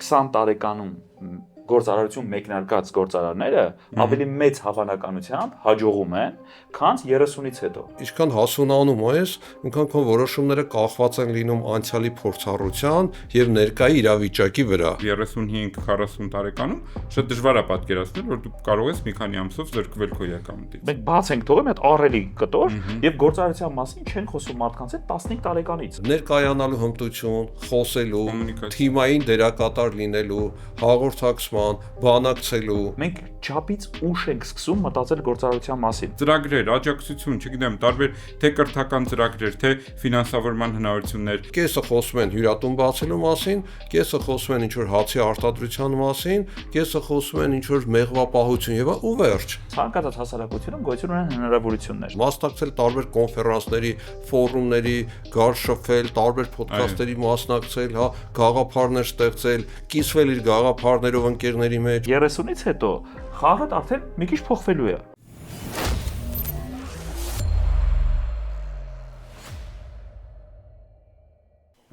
20 տարեկանում գործարարություն մեկնարկած գործարարները ավելի մեծ հավանականությամբ հաջողում են, քան 30-ից հետո։ Ինչքան հասունանում ես, այնքան քո որոշումները կախված են լինում անցյալի փորձառության եւ ներկայի իրավիճակի վրա։ 35-40 տարեկանում շատ դժվար է պատկերացնել, որ դու կարող ես մի քանի ամսով զրկվել քո եկամուտից։ Մենք բաց ենք թողում այդ ահռելի կտոր եւ գործարարության մասին չեն խոսում մարդկանց հետ 15 տարեկանից։ Ներկայանալու հմտություն, խոսելու, թիմային դերակատար լինելու, հաղորդակցման, բանակցելու։ Մենք չափից ուշ ենք սկսում մտածել գործարարության մասին։ Ծրագրեր, աջակցություն, չգիտեմ, տարբեր թե կրթական ծրագրեր, թե ֆինանսավորման հնարավորություններ։ Կեսը խոսում են հյուրատուն բացելու մասին, կեսը խոսում են ինչ-որ հացի արտադրության մասին, կեսը խոսում են ինչ-որ մեղվապահություն եւ ու վերջ։ Ցանկացած հասարակությունում գոյություն ունեն հնարավորություններ։ Մասնակցել տարբեր կոնֆերանսների, ֆորումների, գար շփվել, տարբեր ոդքասթերի մասնակցել, հա, գաղափարներ ստեղծել, կիսվել իր գաղափարներով ընկերների մեջ։ 30-ից հետո խաղը արդեն մի քիչ փոխվելու է։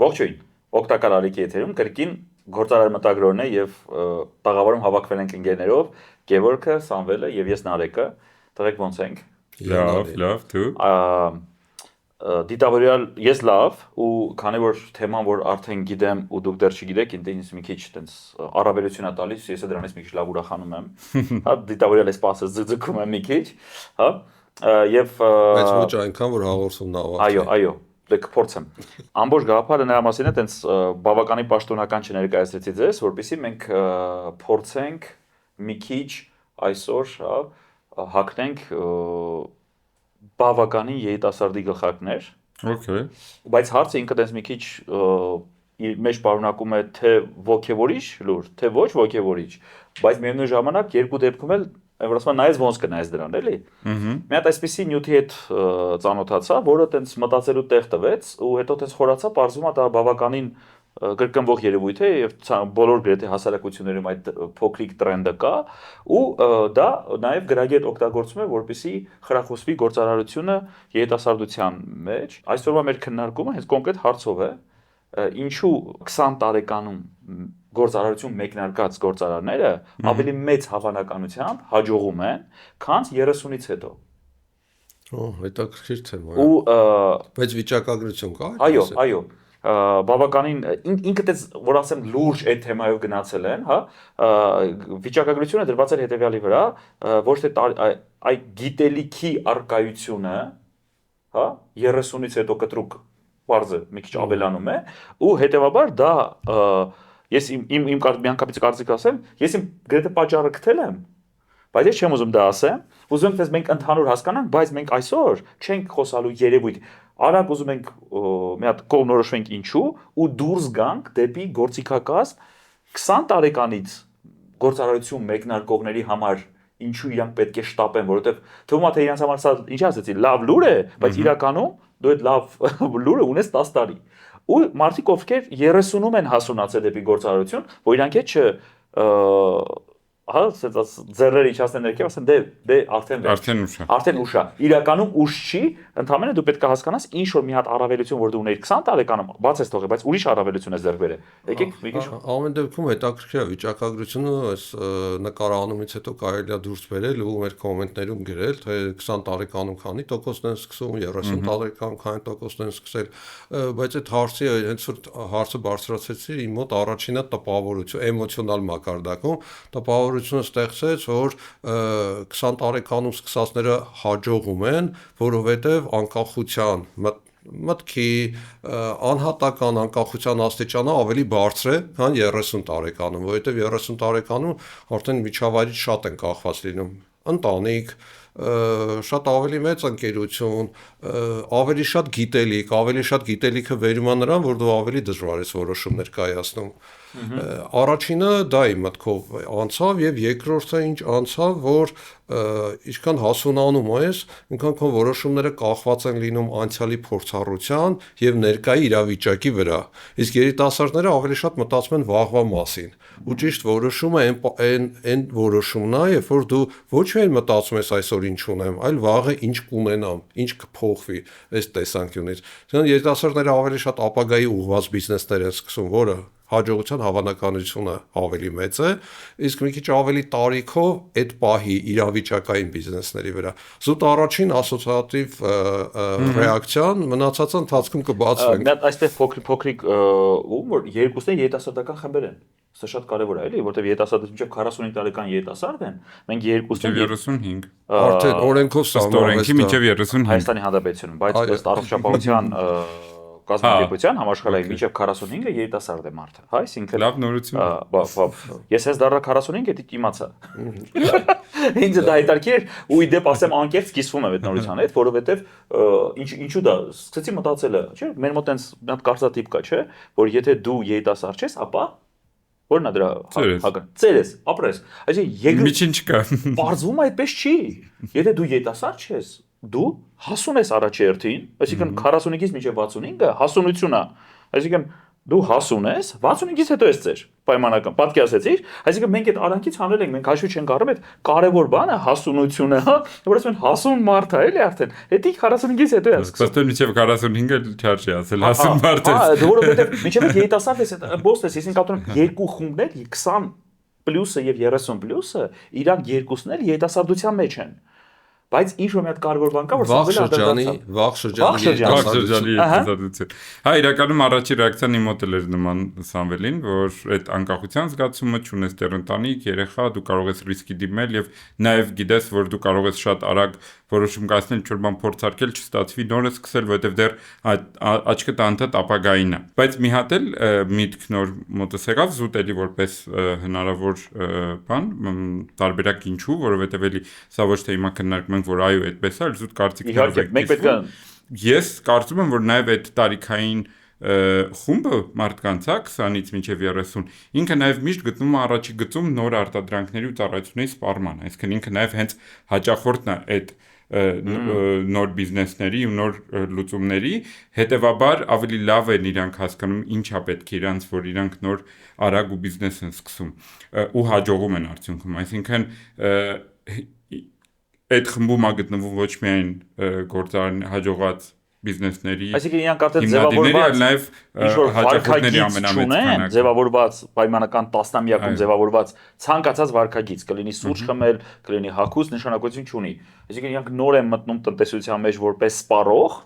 Ողջույն, օգտակար ալիքի եթերում կրկին գործարար մտագրորն է եւ տաղավարում հավաքվել ենք ընկերներով Գևորգը, Սամվելը եւ ես Նարեկը։ Տղեկ ոնց ենք։ Լավ, դու։ Դիտավորյալ ես լավ ու քանի որ թեման որ արդեն գիտեմ ու դուք դեռ չգիտեք, ինձ մի քիչ տենց առավելություն է տալիս, ես դրանից մի քիչ լավ ուրախանում եմ։ Հա դիտավորյալ էս պասը ձգձգում եմ մի քիչ, հա։ Եվ բայց ոչ այնքան որ հաղորդումն ավարտվի։ Այո, դե կփորձեմ։ Ամբողջ գաղափարը նրա մասին է տենց բավականին պաշտոնական չներկայացրեցի ձեզ, որպեսզի մենք փորձենք մի քիչ այսօր, հա, հակնենք բավականին երիտասարդի գլխարկներ։ Okay։ Բայց հարցը ինքը տես մի քիչ իր մեջ պարունակում է թե ոգևորիչ լուր, թե ոչ ոգևորիչ, բայց միևնույն ժամանակ երկու դեպքում էլ որ ասում նայես ոնց կնայես դրան, էլի։ Մի հատ այսպեսի նյութի հետ ծանոթացա, որը տենց մտածելու տեղ տվեց ու հետո տենց խորացա, բարձում է դա բավականին կրկնվող երևույթ է եւ բոլոր գրեթե հասարակություններում այդ փոքրիկ տրենդը կա ու դա նաեւ գրագետ օգտագործում է որպեսզի խրախուսվի գործարարությունը երիտասարդության մեջ։ Այսօրվա մեր քննարկումը հենց կոնկրետ հարցով է ինչու 20 տարեկանում գործարարություն մեկնարկած գործարարները ավելի մեծ հավանականությամբ հաջողում են, քան 30-ից հետո։ Հետաքրքիր թեմա է։ Ու բայց վիճակագրություն կա։ Այո, բավականին ինքը դες որ ասեմ լուրջ այդ թեմայով գնացել են, հա, վիճակագրությունը դրված էր հետեւյալի վրա, ոչ թե այդ գիտելիքի արկայությունը, հա, 30-ից հետո կտրուկ բարձը մի քիչ ավելանում է ու հետեւաբար դա ես իմ միանգամից կարծիք ասեմ, ես իմ գրեթե պատճառը գտել եմ, բայց ես չեմ ուզում դա ասեմ, ուզում եմ թե մենք ընդհանուր հասկանանք, բայց մենք այսօր չենք խոսալու երևույթ, արագ ուզում ենք մի հատ կողմնորոշվենք ինչու ու դուրս գանք դեպի գործիքակազմ 20 տարեկանից գործարարություն մեկնարկողների համար ինչու իրանք պետք է շտապեն, որովհետև թվում է թե իրանք համար սա ինչ ասեցի, լավ լուր է, բայց իրականում դու այդ լավ լուրը ունես 10 տարի։ Ու մարդիկ ովքեր 30-ում են հասունացել դեպի գործարարություն, որ իրանք է հա, ձեռերը իջացնեն ներքև, ասեն դե արդեն ուշ է։ Իրականում ուշ չի, ընդհանրապես դու պետք է հասկանաս ինչ որ մի հատ առավելություն որ դու ունեիր 20 տարեկանում, բաց ես թողել, բայց ուրիշ առավելություն ես ձեռք բերել։ Եկեք մի քիչ ամեն դեպքում հետաքրքիր է վիճակագրությունը, այս նկարահանումից հետո կարելի է դուրս բերել ու մեր կոմենտներում գրել, թե 20 տարեկանում քանի տոկոսն են սկսում, 30 տարեկանում քանի տոկոսն են սկսել, բայց այդ հարցի հենց որ հարցը բարձրացեցի, իմ մոտ առաջինը տպավորություն, էմոցիոնալ մակարդակում տպավորությունը ստեղծեց, որ 20 տարեկանում սկսածները հաջողում են, որովհետև անկախության մտքի անհատական անկախության աստիճանը ավելի բարձր է, քան 30 տարեկանում, որովհետև 30 տարեկանում արդեն միջավայրից շատ են կախված լինում, ընտանիք, շատ ավելի մեծ ընկերություն, ավելի շատ գիտելիքը վերում է նրան, որ դու ավելի դժվար ես որոշումներ կայացնում։ Առաջինը դա իմ մտքով անցավ եւ երկրորդը ինչ անցավ, որ ինչքան հասունանում ես, այնքան քո որոշումները կախված են լինում անցյալի փորձառության եւ ներկայի իրավիճակի վրա։ Իսկ երիտասարդները ավելի շատ մտածում են վաղվա մասին։ Ու ճիշտ որոշումը այն որոշումն է, երբ որ դու ոչ միայն մտածում ես այսօր ինչ ունեմ, այլ վաղը ինչ կունենամ, ինչ կփոխվի այս տեսանկյունից։ Դրանց երիտասարդները ավելի շատ ապագայի ուղղված բիզնեսներ են սկսում, որը հաջողության հավանականությունը ավելի մեծ է, իսկ մի քիչ ավելի տարիքով այդ պահի իրավիճակային բիզնեսների վրա։ Զուտ առաջին ասոցիատիվ ռեակցիան մնացածը ընթացքում կբացվենք։ Մի հատ այստեղ փոքրիկ որ երկուսն են երիտասարդական խմբեր են։ Սա շատ կարևոր է, էլի, որտեղ երիտասարդը մինչև 45 տարեկան երիտասարդ են, մենք երկուսն 35 արդեն օրենքով ստորենքի մինչև 35 Հայաստանի Հանրապետությունում, բայց ըստ առողջապահության կազմակերպության համաշխարհային մինչև 45-ը երիտասարդ է մարդը, հա, այսինքն լավ նորություն։ Ես ես դառա 45, դա իմացա։ Ինձ դա հետաքրքիր էր ու ի դեպ ասեմ անկեղծ կիսվում եմ այդ նորության հետ, որովհետև ինչու դա սկսեցի մտածելը, չէ՞, մեր մոտ այնց մի հատ կարծրատիպ կա, չէ՞, որ եթե դու երիտասարդ ես, ապա որն է դրա ծերես, ապրես։ Այսինքն Միջին չկա։ Պարզվում է այդպես չի։ Եթե դու երիտասարդ ես, դու հասուն ես առաջի հերթին, այսինքն 45-ից մինչև 65-ը հասունություն է։ Այսինքն դու հասուն ես, 65-ից հետո ես ծեր, պայմանական, պատկերացրեցիր, այսինքն մենք այդ արանքից հանել ենք, մենք հաշվի չենք առնում այդ կարևոր բանը հասունությունը, հա, որ ասում են հասուն մարդ է, էլի արդեն, հետի 45-ից հետո է սկսում։ Պաստոր մինչև 45-ը չարժի ասել, հասուն մարդ է։ Հա, որովհետև մինչև երիտասարդ ես, բոստ ես, այսինքն կապտում երկու խումբներ 20 պլյուսը եւ 30 պլյուսը, իրանք երկուսն էլ երիտասարդության մեջ են։ Բայց ինչ որ մի հատ կարևոր բան կա, որ վաղ շրջանի երիտասարդություն։ Հա, իրականում առաջի ռեակցիան իմ մոտ էր նման Սամվելին, որ այդ անկախության զգացումը չունես դեռ ընտանիք, երեխա, դու կարող ես ռիսկի դիմել եւ նաեւ գիտես, որ դու կարող ես շատ արագ որոշում կայացնել, ինչ որ բան փորձարկել, չստացվի, նորը սկսել, որովհետեւ դեռ աչքը տանթդ ապագային է։ Բայց մի հատ էլ միտք նոր մոտս եկավ զուտելի որպես հնարավոր բան, տարբերակ ինչու, որովհետեւ էլի սա ոչ թե հիմա քննարկում ենք, որ այո, այդպես է, զուտ կարծիքներով եք կիսվում։ Ես կարծում եմ, որ նաեւ այդ տարիքային խումբը մարդկանց է 20-ից մինչև 30 ինքը նաև միշտ գտնում է առաջի գծում նոր արտադրանքների ու ծառայությունների սպառման, այսինքն ինքը նաև հենց հաճախորդն է այդ նոր բիզնեսների ու նոր լուծումների, հետևաբար ավելի լավ են իրանք հասկանում ինչա պետք է իրանց, որ իրանք նոր արագ ու բիզնես են սկսում ու հաջողում են արդյունքում, այսինքն այդ խմբում է գտնվում ոչ միայն գործարան հաջողած բիզնեսների, այսինքն իրանք արդեն ձևավորված նաև հաջողությունների ամենամեծ քանակը, ձևավորված պայմանական տասնամյակում ձևավորված ցանկացած վարքագիծ, կլինի սուրճ խմել, կլինի հագուստ, նշանակություն չունի։ Այսինքն իրանք նոր են մտնում տնտեսության մեջ որպես սպառող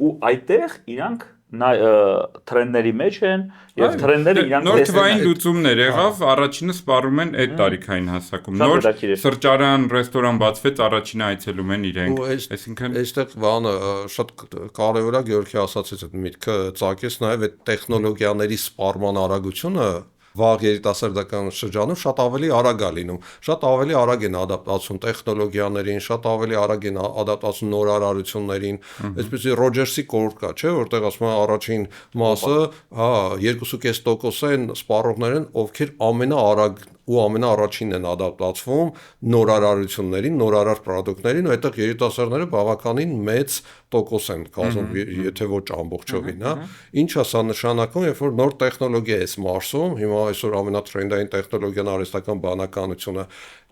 ու այդտեղ իրանք թրենդների մեջ են եւ թրենդները իրանք նոր թվային լուծումներ եղավ, առաջինը սպառում են այդ տարիքային հասակում, նոր սրճարան, ռեստորան բացվեց, առաջինը այցելում են իրենք, այսինքն այստեղ բանը շատ կարևոր է Գեորգի ասացից այդ միտքը ծագեց նաեւ այդ տեխնոլոգիաների սպառման արագությունը վաղ երիտասարդական շրջանում շատ ավելի արագ է լինում, շատ ավելի արագ են ադապտացում տեխնոլոգիաներին, շատ ավելի արագ են ադապտացում նորարարություններին, այսպեսի Ռոջերսի կոր կա, չէ, որտեղ ասում են առաջին մասը, հա, 2.5% են սպառողներն, ովքեր ամենաարագ ու ամենաառաջինն են ադապտացվում նորարարություններին, նորարար պրոդուկտներին, ու այդտեղ երիտասարդները բավականին մեծ տոկոս են կազմում, եթե ոչ ամբողջովին, հա։ Ինչ է սա նշանակում, երբ որ նոր տեխնոլոգիա է մարսում, հիմա այսօր ամենաթրենդային տեխնոլոգիան արհեստական բանականությունը,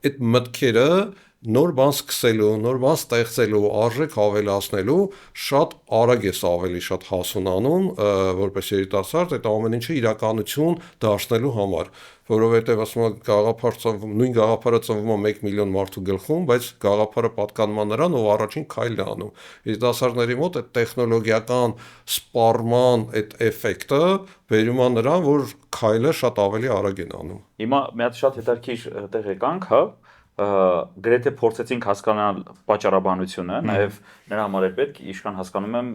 այդ մտքերը նոր բան սկսելու, նոր բան ստեղծելու, արժեք հավելացնելու շատ արագ է ավելի շատ հասունանում, որպես երիտասարդ այդ ամեն ինչը իրականություն դարձնելու համար, որովհետև ասում եմ գաղափար ծնվում, նույն գաղափարը ծնվում է 1 միլիոն մարդու գլխում, բայց գաղափարը պատկանում է նրան, ով առաջին քայլն է անում։ Երիտասարդների մոտ այդ տեխնոլոգիական սպառման այդ էֆեկտը բերում է նրան, որ քայլը շատ ավելի արագ են անում։ Հիմա մի հատ շատ հետաքրքիր տեղ եկանք, հա, գրեթե փորձեցինք հասկանալ պատճառաբանությունը, նաև նրա համար է պետք, ինչքան հասկանում եմ,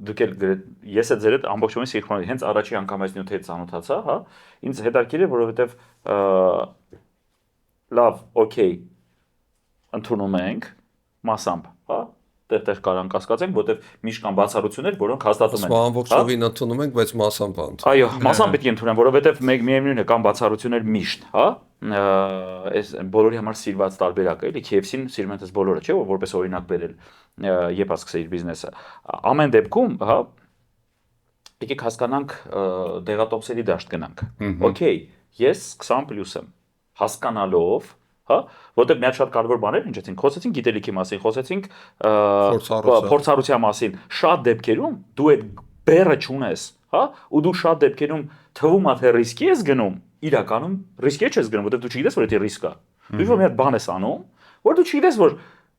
դուք էլ ես էլ ձեր հետ ամբողջովին սինխրոն հենց առաջի անգամ այս նյութի հետ ծանոթացա, հա, ինձ հետաքրքիր է, որովհետև լավ, օքեյ, ընդունում ենք մասամբ, հա, տեղ կարան կասկածենք, որովհետև միշտ կան բացառություններ, որոնք հաստատում են։ Ամբողջովին ընդունում ենք, բայց մասամբ անդ։ Այո, մասամբ պետք է ընդունեմ, որովհետև միևնույնն է կան բացառություններ միշտ, հա։ Այս բոլորի համար սիրված տարբերակը, էլի KFC-ն սիրում են դες բոլորը, չէ՞, որպես օրինակ բերել, երբ սկսել իր բիզնեսը։ Ամեն դեպքում, հա, եկեք հասկանանք դեղատոպսերի դաշտ գնանք։ Okay, ես 20+ եմ, հասկանալով, հա, որտեղ մի հատ շատ կարևոր բաներ հնչեցին, խոսեցինք գիտելիքի մասին, խոսեցինք փորձառության մասին, շատ դեպքերում դու այդ բեռը չունես, հա, ու դու շատ դեպքերում թվում է թե ռիսկի ես գնում, իրականում ռիսկի չես գնում, որովհետև դու չգիտես որ դա ռիսկ է։ Դու որ մի հատ բան ես անում, որ դու չգիտես որ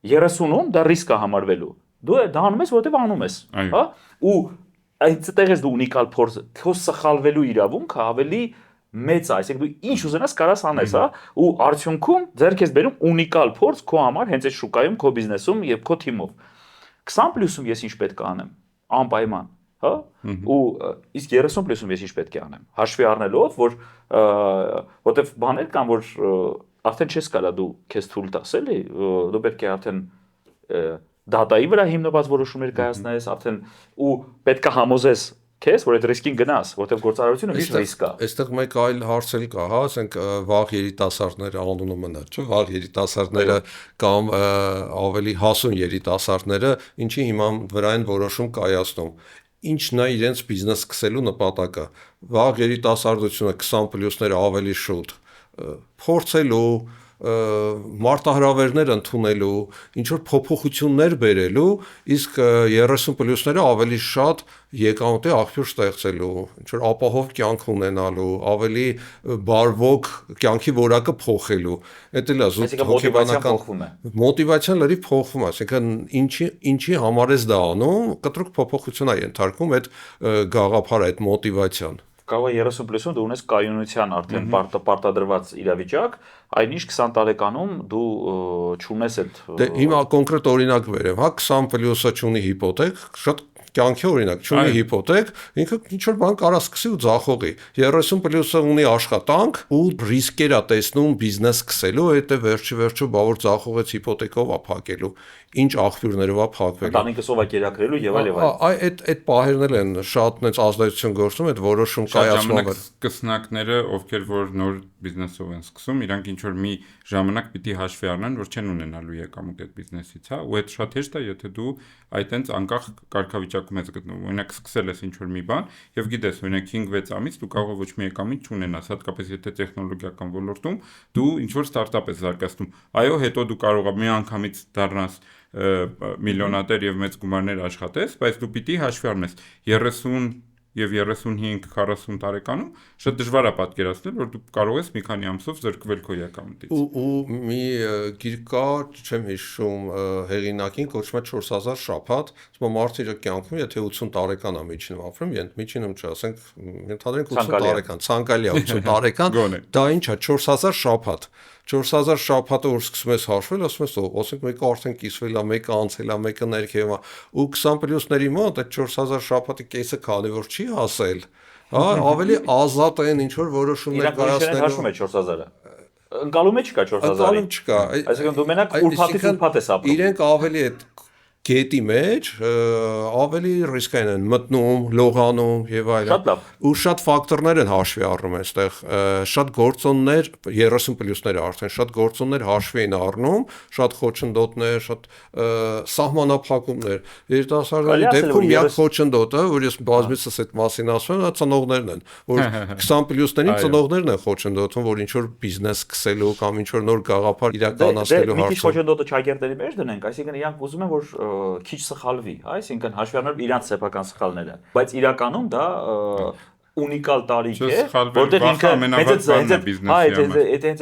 30-ում դա ռիսկ է համարվելու։ Դու դա անում ես, որովհետև անում ես, հա, ու այդտեղ ես դու ունիկալ փորձ, քո սխալվելու իրավունքը ավելի մեծ է, այսինքն դու ինչ ուզենաս կարաս անես, հա, ու արդյունքում ձեռք ես բերում ունիկալ փորձ քո համար հենց այդ շուկայում, քո բիզնեսում եւ քո թիմով։ 20+-ում ես ինչ պետք է անեմ, անպայման, հա, ու իսկ 30+-ում ես ինչ պետք է անեմ, հաշվի առնելով, որ որտեվ բաներ կան, որ արդեն չես կարա դու քեզ թույլ տաս, էլի, դու պետք է արդեն դատայի վրա հիմնված որոշումներ կայացնես, արդեն ու պետք է համոզես քեզ, որ այդ ռիսկին գնաս, որտեղ գործարարությունը միշտ ռիսկ է։ Այստեղ մեկ այլ հարց էլ կա, հա, ասենք վաղ երիտասարդները անունը մնա, չէ՞, վաղ երիտասարդները կամ ավելի հասուն երիտասարդները ինչի հիման վրա են որոշում կայացնում։ Ինչն է իրենց բիզնես սկսելու նպատակը։ Վաղ երիտասարդությունը 20+-ները ավելի շուտ փորձելու մարտահրավերներ ընդունելու, ինչ որ փոփոխություններ բերելու, իսկ 30+-ները ավելի շատ եկամուտի աղբյուր ստեղծելու, ինչ որ ապահով կյանք ունենալու, ավելի բարվոք կյանքի որակը փոխելու։ Դա էլ է զուտ հոգեբանական մոտիվացիան լրիվ փոխվում է, այսինքն ինչի համար ես դա անում, կտրուկ փոփոխություն է ենթարկում այդ գաղափարը, այդ մոտիվացիան։ Կարող է 30+-ում դու ունես կայունության արդեն պարտադրված իրավիճակ, այնինչ 20 տարեկանում դու չունես այդ։ Դե հիմա կոնկրետ օրինակ վերեմ, հա, 20+-ը չունի հիպոթեք, շատ կյանքի օրինակ, չունի հիպոթեք, ինքը ինչ որ բան կարա սկսի ու ձախողի։ 30+-ը ունի աշխատանք ու ռիսկեր է տեսնում բիզնես սկսելու, հետո վերջի բա որ ձախողեց հիպոթեկով է փակելու, ինչ աղբյուրներով է փակվելու։ Ընտանիքը սովա կերակրելու եւ այլ եւ այլ։ Այդ պահերն են շատ նենց ազդեցություն գործում այդ որոշում կայացման վրա։ Սկսնակները, ովքեր որ նոր բիզնեսով են սկսում, իրանք ինչ որ մի ժամանակ պիտի հաշվի առնեն, որ չեն ունենալու եկամուտ այդ բիզնեսից, հա, ու այդ շատ հեշտ է, եթե դու այտենց անկախ կարգավիճակում ես գտնվում։ Օրինակ սկսել ես ինչ որ մի բան եւ գիտես, օրինակ 5-6 ամիս դու կարող ես ոչ մի եկամուտ չունենաս, հատկապես եթե տեխնոլոգիական ոլորտում դու ինչ որ ստարտափ ես զարգացնում։ Այո, հետո դու կարող ես մի անգամից դառնաս միլիոնատեր եւ մեծ գումարներ աշխատես, բայց դու պիտի հաշվի առնես 30 եւ 35-40 տարեկանում շատ դժվար է պատկերացնել, որ դու կարող ես մի քանի ամսով զրկվել քո եկամուտից։ Ու մի գիրք կա, չեմ հիշում, հեղինակին կոչվում է 4000 շաբաթ, ասում եմ մարդը իր կյանքում, եթե 80 տարեկան է միջինում ապրում, միջինում չէ, ասենք, ընդհանրենք 80 տարեկան, ցանկալի է 80 տարեկան, դա ինչ է 4000 շաբաթ։ 4000 շաբաթը որ սկսում ես հաշվել, ասում ես, ասենք մեկը արդեն կիսվել է, մեկը անցել է, մեկը ներքև է, ու 20+-ների մոտ այդ 4000 շաբաթի կեսը քանի որ չի հասել, հա, ավելի ազատ են ինչ որ որոշումներ կայացնելու։ Հաշվում է 4000-ը։ Ընկալում չկա 4000-ը։ Ընկալում չկա։ Այսինքն դու մենակ ուրփաթ ես ապրում։ Իրենք ավելի այդ գետի մեջ ավելի ռիսկային են մտնում, լողանում եւ այլն։ Ու շատ ֆակտորներ են հաշվի առնում այստեղ, շատ գործոններ 30+-ները արդեն շատ գործոններ հաշվի են առնում, շատ խոչընդոտներ, շատ սահմանափակումներ։ Երիտասարդների դեպքում միակ խոչընդոտը, որ ես բազմիցս այդ մասին ասում եմ, ծնողներն են, որ 20+-ներին ծնողներն են խոչընդոտում, որ ինչ որ բիզնես սկսելու կամ ինչ որ նոր գաղափար իրականացնելու հարցում։ Մի քիչ խոչընդոտը չագերտերի մեջ դնենք, այսինքն իրանք ուզում են որ քիչ սխալվի, այսինքն հաշվի առնելով իրանց սեփական սխալները, բայց իրականում դա ունիկալ տարիք է, որտեղ ինքը հենց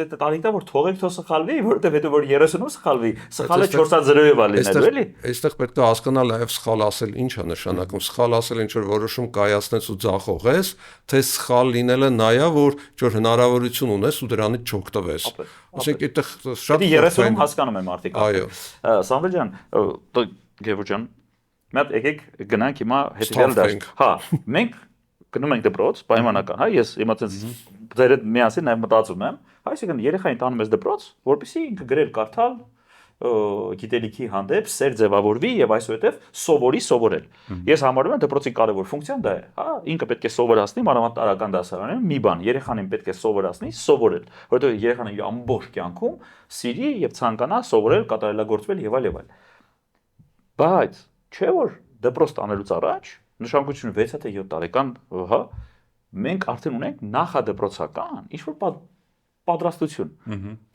այդ տարիքն է, որ թողեք թող սխալվի, որտեղ հետո որ 30-ում սխալվի, սխալը 4-0-ով է լինելու, էլի։ Այստեղ պետք է հասկանալ նաև սխալ ասել ինչ է նշանակում, սխալ ասել ինչ որ որոշում կայացնես ու ձախողես, թե սխալ լինելը նա է, որ ինչ որ հնարավորություն ունես ու դրանից չօգտվես։ Ասենք այդտեղ շատ 30-ում հասկանում են մարդիկ։ Այո։ Սամվել ջան, Գևոր ջան, մենք եկեք գնանք հիմա հետևյալ դաշտ։ Հա, մենք գնում ենք դպրոց, պայմանական, հա, ես հիմա ցենց ձեր հետ միասին նաև մտածում եմ, այսինքն երեխային տանում ես դպրոց, որպեսզի ինքը գրել կարդալ, գիտելիքի հանդեպ սեր ձևավորվի եւ այսուհետեւ սովորել։ Ես համարում եմ դպրոցի կարևոր ֆունկցիան դա է, հա, ինքը պետք է սովորացնի մանավանդ տարական դասարանում մի բան, երեխանին պետք է սովորացնի սովորել, որովհետեւ երեխան իր ամբողջ կյանքում սիրի եւ ցանկանա սովորել, կատարելագործվել եւ այլ եւ այլ։ Բայց չէ՞ որ դպրոց տանելուց առաջ նշանակություն 6 թե 7 տարեկան, հա, մենք արդեն ունենք նախադպրոցական ինչ որ պատրաստություն։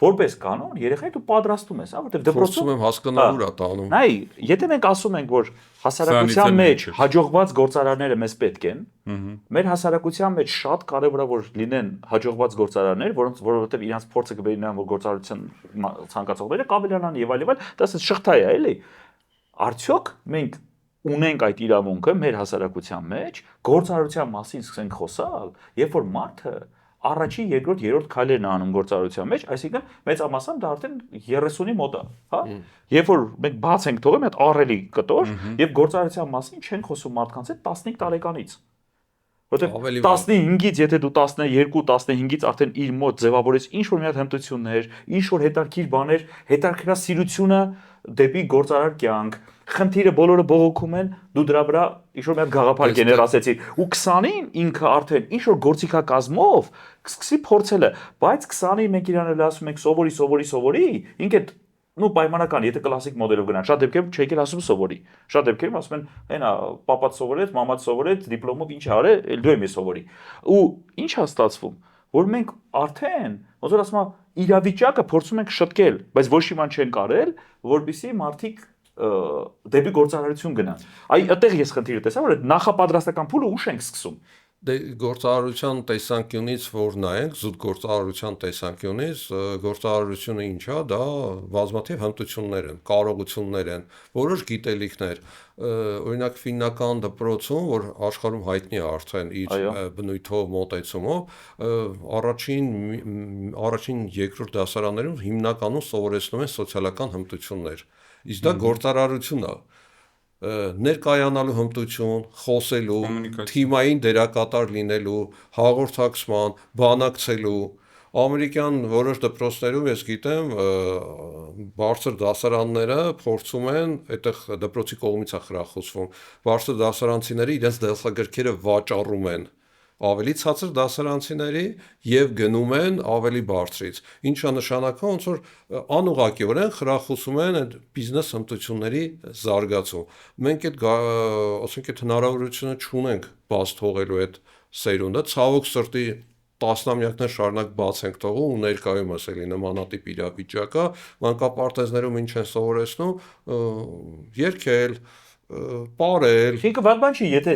Որպես կանոն, երեխայի դու պատրաստում ես, հա, որտեղ Փորձում դպրոցում եմ հասկանալու რა տանում։ նայ, եթե մենք ասում ենք, որ հասարակության մեջ հաջողված գործարանները մեզ պետք են, մեր հասարակության մեջ շատ կարևոր է որ լինեն հաջողված գործարաններ, որովհետև իրանց փորձը կբերի նրան, որ գործարարության ցանկացողները կավելանան եւ այլ, դա ասես շղթա է, էլի։ Արդյոք մենք ունենք այդ իրավունքը մեր հասարակության մեջ գործարարության մասին սկսենք խոսալ, երբ որ մարդը առաջին, երկրորդ, երրորդ քայլերն է անում գործարարության մեջ, այսինքն մեծամասամբ դա արդեն 30-ի մոտ է, հա։ Երբ որ մենք բաց ենք թողում այդ ահռելի կտոր եւ գործարարության մասին չենք խոսում մարդկանց հետ 15 տարեկանից։ Որտեղ 15-ից, եթե դու 12-15-ից արդեն իր մոտ ձևավորես ինչ որ մի հատ հմտություններ, ինչ որ հետարքիր բաներ, հետարքրասիրությունը դեպի գործարար կյանք, խնդիրը բոլորը բողոքում են, դու դրա վրա ինչ որ մի հատ գաղափար կեներ ասեցիր, ու 20-ին ինքը արդեն ինչ որ գործիքակազմով կսկսի փորձելը, բայց 20-ին մենք իրան ասում ենք սովորի, ինքը նու պայմանական, եթե կլասիկ մոդելով գնան, շատ դեպքերում չեք էլ ասում սովորի։ Շատ դեպքերում ասում են, այնա, պապաց սովորեց, մամաց սովորեց, դիպլոմով ինչ արել, դու եմ սովորի։ Ու ինչ է ստացվում, որ մենք արդեն, ոնց որ ասում եմ, իրավիճակը փորձում ենք շտկել, բայց ոչ իման չենք արել, որպեսզի մարդիկ դեպի գործարարություն գնան։ Այդտեղ ես խնդիրը տեսա, որ այդ նախապատրաստական փուլը ուշ ենք սկսում։ Դե գործարարության տեսանկյունից որ նայենք, զուտ գործարարության տեսանկյունից, գործարարությունը ինչ է, դա բազմաթիվ հմտություններ են, կարողություններ են, որոշ գիտելիքներ, օրինակ ֆիննական դպրոցում, որ աշխարհում հայտնի է արդեն իր բնույթով, մոտեցումով, առաջին երկրորդ դասարաններում հիմնականում սովորեցնում են սոցիալական հմտություններ։ Իսկ դա գործարարություն է։ Ներկայանալու հմտություն, խոսելու, թիմային դերակատար լինելու, հաղորդակցման, բանակցելու, ամերիկյան որոշ դպրոցներում ես գիտեմ, բարձր դասարանները փորձում են, այդտեղ դպրոցի կողմից է խրախուսվում, բարձր դասարանցիները իրենց դասագրքերը վաճառում են ավելի ցածր դասարանցիների եւ գնում են ավելի բարձրից, ինչը նշանակում ոնց որ անուղղակիորեն խրախուսում են այդ բիզնես հմտությունների զարգացում։ Մենք այդ ասենք այդ հնարավորությունը չունենք բաց թողելու այդ սերունդը, ցավոք սրտի տասնամյակներ շարունակ բաց ենք թողում ու ներկայումս էլի նմանատիպ իրավիճակը, մանկապարտեզներում ինչ են սովորեցնում, երգել, պարել։ Ինքը վատ բան չի, եթե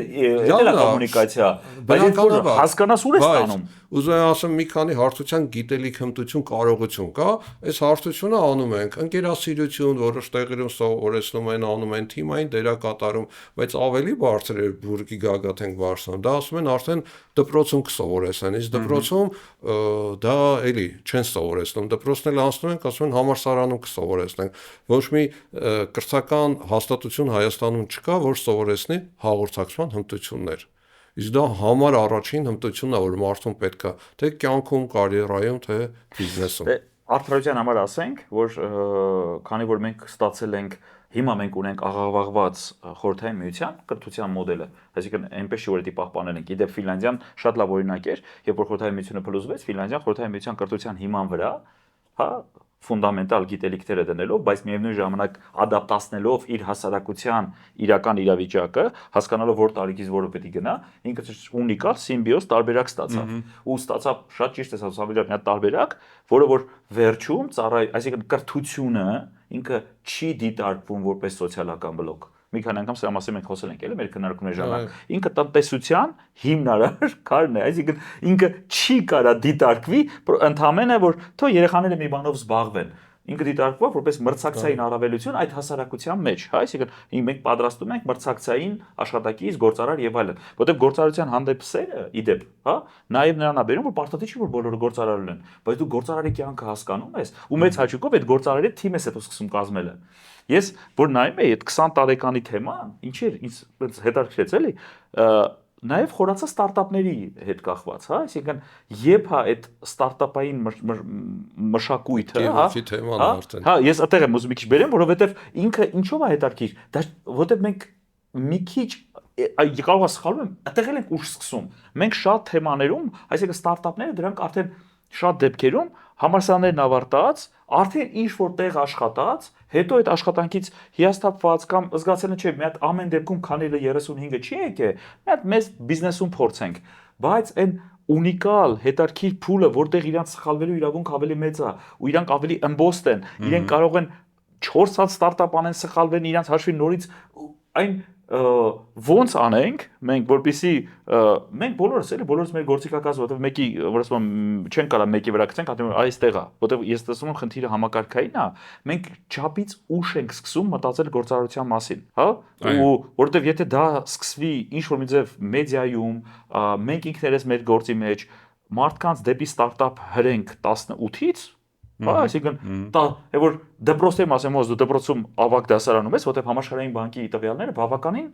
դա կոմունիկացիա, բայց հասկանաս ուր է ստանում։ Ուզում եմ ասեմ մի քանի հարթության գիտելիք հմտություն կարողություն կա, այս հարթությունը անում ենք, ընկերասիրություն, որոշ տեղերում սովորեցնում են, անում են թիմային դերակատարում, բայց ավելի բարձր է բուրգի գագաթ ենք բարձրանում, դա ասում են արդեն դպրոցում կսովորեցնեն, իսկ դպրոցում դա էլի չեն սովորեցնում, դպրոցն էլ անցնում ենք, ասում են համալսարանում կսովորեցնենք, ոչ մի կրթական հաստատություն Հայաստանում չկա, որ սովորեցնի հաղորդակցման հմտություններ։ Իսկ դա համար առաջին հմտությունն է, որ մարդուն պետք է թե կյանքում, կարիերայում, թե բիզնեսում։ Արդարության համար ասենք, որ քանի որ մենք ստացել ենք, հիմա մենք ունենք աղավաղված խորհրդային միության կրթության մոդելը, այսինքն այնպես չի որ դա պահպանել ենք։ Իդեպ Ֆինլանդիան շատ լավ օրինակ էր, երբ որ խորհրդային միությունը փլուզվեց, Ֆինլանդիան խորհրդային միության կրթության հիման վրա, հա, ֆունդամենտալ գիտելիքները դնելով, բայց միևնույն ժամանակ ադապտացնելով իր հասարակության իրական իրավիճակը, հասկանալով որ տարիքից որը պետք է գնա, ինքը ունիկալ սիմբիոզ տարբերակ ստացավ։ Ու ստացավ շատ ճիշտ է ասած մի հատ տարբերակ, որը որ վերջում ծառայ, այսինքն կրթությունը ինքը չի դիտարկվում որպես սոցիալական բլոկ։ Մի քանի անգամ սրա մասին մենք խոսել ենք, էլի մեր քննարկումների ժամանակ։ Ինքը տնտեսության հիմնարար քարն է, այսինքն ինքը չի կարա դիտարկվի ընդհանրապես որ թող երեխաները մի բանով զբաղվեն։ Ինքը դիտարկվում է որպես մրցակցային առավելություն այդ հասարակության մեջ, հա, այսինքն մենք պատրաստում ենք մրցակցային աշխատակից, գործարար եւ այլն, որտեղ գործարարության հանդեպ սերը իդեպ, հա, նաեւ նրան է բերում, որ պարտադիր չի որ բոլորը գործարար լինեն, բայց դու գործարարի կյանքը հասկանում ես ու մեծ հաճույքով այդ գործարարի թիմ ես հետո սկսում կազմելը։ Ես որ նայում եի այդ 20 տարեկանի թեման, ինչ էր, ինձ հետաքրքրեց էլի, նաև խորացած ստարտափների հետ կախված, հա, այսինքն երբ հա այդ ստարտափային մշակույթը, հա, ես այդտեղ եմ ուզում մի քիչ բերեմ, որովհետև ինքը ինչով է հետաքրքիր, դա որովհետև մենք մի քիչ կարող է սխալվում եմ, այդտեղ էլ ենք ուշ սկսում։ Մենք շատ թեմաներում, այսինքն ստարտափները դրանք արդեն շատ դեպքերում համալսարաններն ավարտած, արդեն ինչ որ տեղ աշխատած, հետո այդ աշխատանքից հիասթափված կամ զգացել չէ, մի հատ ամեն դեպքում քանելը 35-ը չի եկե, մի հատ մեծ բիզնեսում փորձենք, բայց այն ունիկալ հետարքիր փուլը, որտեղ իրանց սխալվելու իրավունք ավելի մեծ է, ու իրանք ավելի ըմբոստ են, իրենք կարող են 4 հատ ստարտափ անեն, սխալվեն իրանց հաշվի նորից այն ոնց անենք մենք որպեսի մենք բոլորս մեր գործիքակազմը, որովհետև մեկի որ ասում չեն կարա մեկի վրա գցենք, հատնում այստեղ է, որովհետև ես տեսնում եմ խնդիրը համակարգային է, մենք չափից ուշ ենք սկսում մտածել գործարարության մասին, հա, ու որովհետև եթե դա սկսվի ինչ որ մի ձև մեդիայում, մենք ինքներս մեր գործի մեջ մարդկանց դեպի ստարտափ հրենք 18-ից Հա, այսինքն որ դպրոցում ասեմ, որ դու դպրոցում ավագ դասարանում ես, որտեղ համաշխարհային բանկի տվյալները բավականին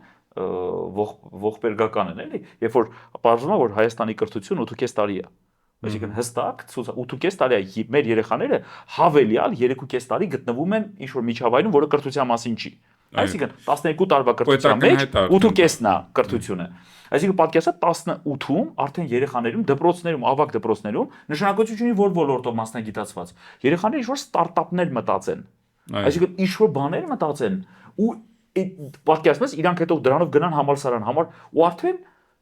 ողբերգական են, էլի, երբ որ պարզվում է, որ Հայաստանի կրթությունը 8.5 տարի է։ Այսինքն հստակ 8.5 տարի է մեր երեխաները հավելյալ 3.5 տարի գտնվում են ինչ որ միջավայրում, որը կրթության մասին չի։ Այսինքն 12 տարվա կրթության մեջ 8.5-ն է կրթությունը։ Այսինքն պատկերացրեք 18-ում արդեն երեխաներում դպրոցներում, ավագ դպրոցներում նշանակություն ունի որ ոլորտով մասնագիտացված։ Երեխաները ինչ որ ստարտափներ մտածեն։ Այսինքն ինչ որ բաներ մտածեն ու պատկերացնես իրանք հետո դրանով գնան համալսարան համար ու արդեն